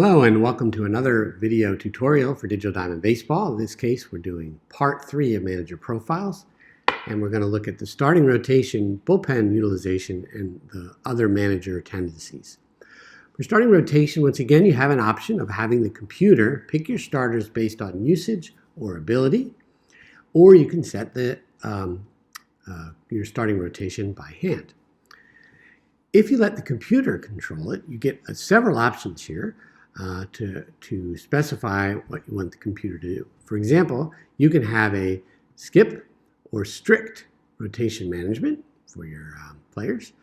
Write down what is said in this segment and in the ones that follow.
Hello and welcome to another video tutorial for Digital Diamond Baseball. In this case, we're doing part 3 of Manager Profiles, and we're going to look at the starting rotation, bullpen utilization, and the other manager tendencies. For starting rotation, once again, you have an option of having the computer pick your starters based on usage or ability, or you can set your starting rotation by hand. If you let the computer control it, you get several options here. To specify what you want the computer to do. For example, you can have a skip or strict rotation management for your players,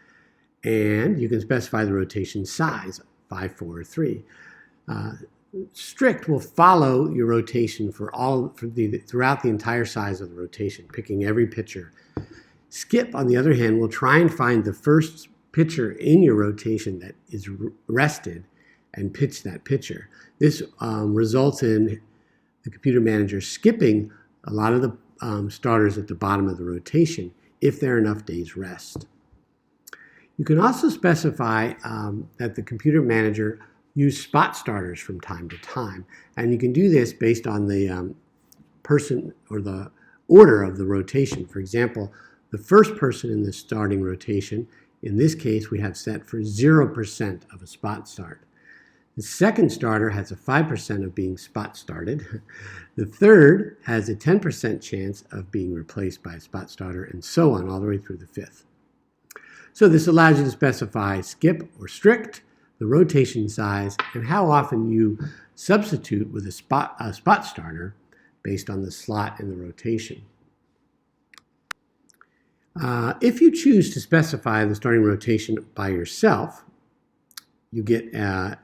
and you can specify the rotation size, 5, 4, or 3. Strict will follow your rotation throughout the entire size of the rotation, picking every pitcher. Skip, on the other hand, will try and find the first pitcher in your rotation that is rested and pitch that pitcher. This results in the computer manager skipping a lot of the starters at the bottom of the rotation if there are enough days rest. You can also specify that the computer manager use spot starters from time to time, and you can do this based on the person or the order of the rotation. For example, the first person in the starting rotation, in this case we have set for 0% of a spot start. The second starter has a 5% of being spot started. The third has a 10% chance of being replaced by a spot starter, and so on all the way through the fifth. So this allows you to specify skip or strict, the rotation size, and how often you substitute with a spot starter based on the slot in the rotation. If you choose to specify the starting rotation by yourself, you get to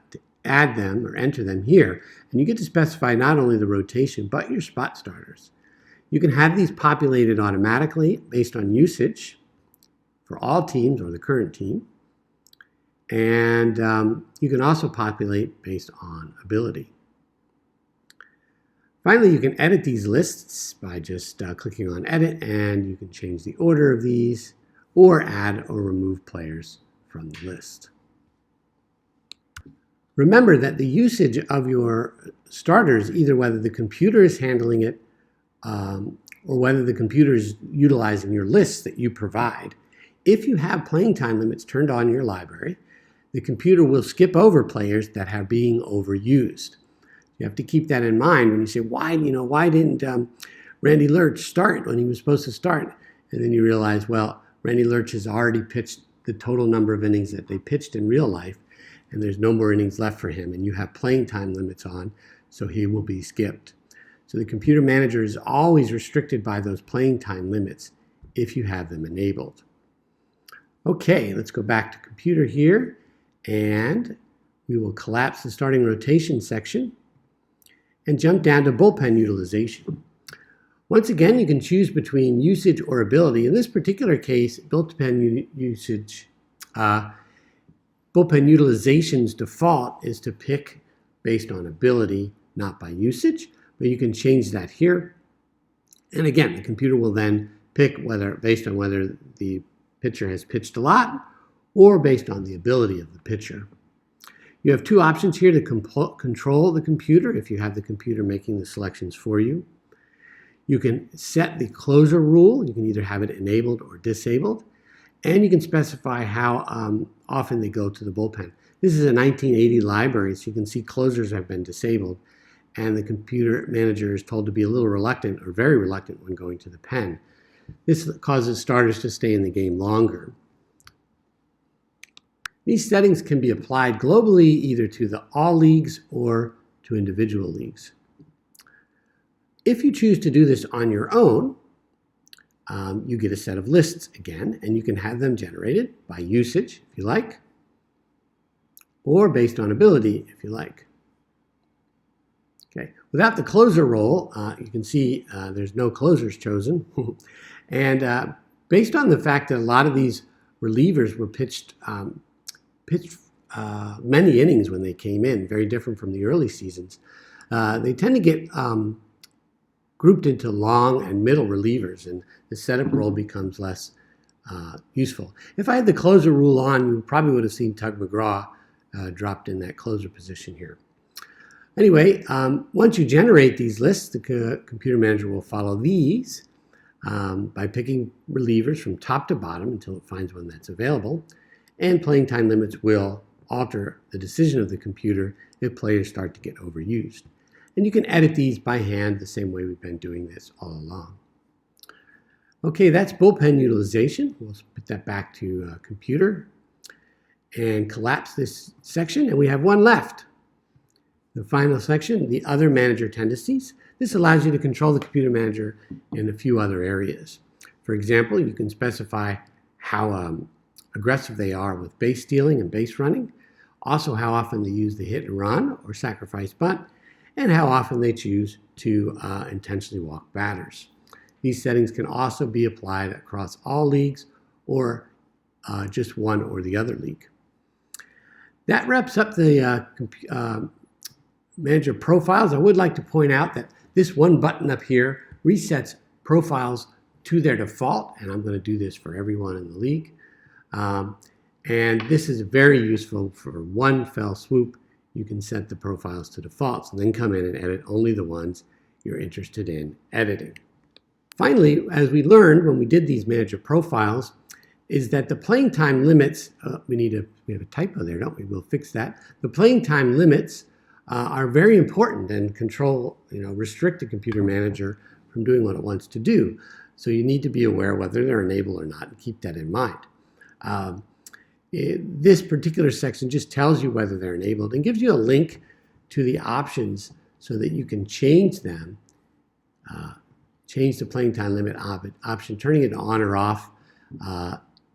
add them or enter them here, and you get to specify not only the rotation but your spot starters. You can have these populated automatically based on usage for all teams or the current team, and you can also populate based on ability. Finally, you can edit these lists by just clicking on edit, and you can change the order of these or add or remove players from the list. Remember that the usage of your starters, either whether the computer is handling it or whether the computer is utilizing your lists that you provide, if you have playing time limits turned on in your library, the computer will skip over players that are being overused. You have to keep that in mind when you say, why didn't Randy Lerch start when he was supposed to start? And then you realize, well, Randy Lerch has already pitched the total number of innings that they pitched in real life, and there's no more innings left for him, and you have playing time limits on, so he will be skipped. So the computer manager is always restricted by those playing time limits if you have them enabled. Okay, let's go back to computer here, and we will collapse the starting rotation section and jump down to bullpen utilization. Once again, you can choose between usage or ability. In this particular case, bullpen utilization's default is to pick based on ability, not by usage, but you can change that here. And again, the computer will then pick based on whether the pitcher has pitched a lot or based on the ability of the pitcher. You have two options here to control the computer if you have the computer making the selections for you. You can set the closer rule. You can either have it enabled or disabled. And you can specify how often they go to the bullpen. This is a 1980 library, so you can see closers have been disabled, and the computer manager is told to be a little reluctant or very reluctant when going to the pen. This causes starters to stay in the game longer. These settings can be applied globally either to all leagues or to individual leagues. If you choose to do this on your own, you get a set of lists again, and you can have them generated by usage, if you like, or based on ability, if you like. Okay. Without the closer role, you can see there's no closers chosen. And based on the fact that a lot of these relievers were pitched many innings when they came in, very different from the early seasons, they tend to get grouped into long and middle relievers, and the setup role becomes less useful. If I had the closer rule on, you probably would have seen Tug McGraw dropped in that closer position here. Anyway, once you generate these lists, the computer manager will follow these by picking relievers from top to bottom until it finds one that's available. And playing time limits will alter the decision of the computer if players start to get overused. And you can edit these by hand the same way we've been doing this all along. Okay, that's bullpen utilization. We'll put that back to computer and collapse this section, and we have one left. The final section, the other manager tendencies. This allows you to control the computer manager in a few other areas. For example, you can specify how aggressive they are with base stealing and base running, also how often they use the hit and run or sacrifice bunt, and how often they choose to intentionally walk batters. These settings can also be applied across all leagues or just one or the other league. That wraps up the manager profiles. I would like to point out that this one button up here resets profiles to their default, and I'm going to do this for everyone in the league. And this is very useful for one fell swoop. You can set the profiles to defaults and then come in and edit only the ones you're interested in editing. Finally, as we learned when we did these manager profiles, is that the playing time limits, we have a typo there, don't we? We'll fix that. The playing time limits are very important and restrict the computer manager from doing what it wants to do. So you need to be aware whether they're enabled or not and keep that in mind. This particular section just tells you whether they're enabled and gives you a link to the options so that you can change them, change the playing time limit option, turning it on or off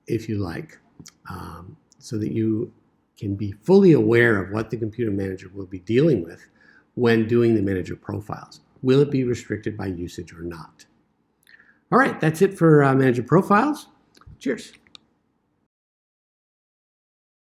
if you like, so that you can be fully aware of what the computer manager will be dealing with when doing the manager profiles. Will it be restricted by usage or not? All right, that's it for manager profiles. Cheers.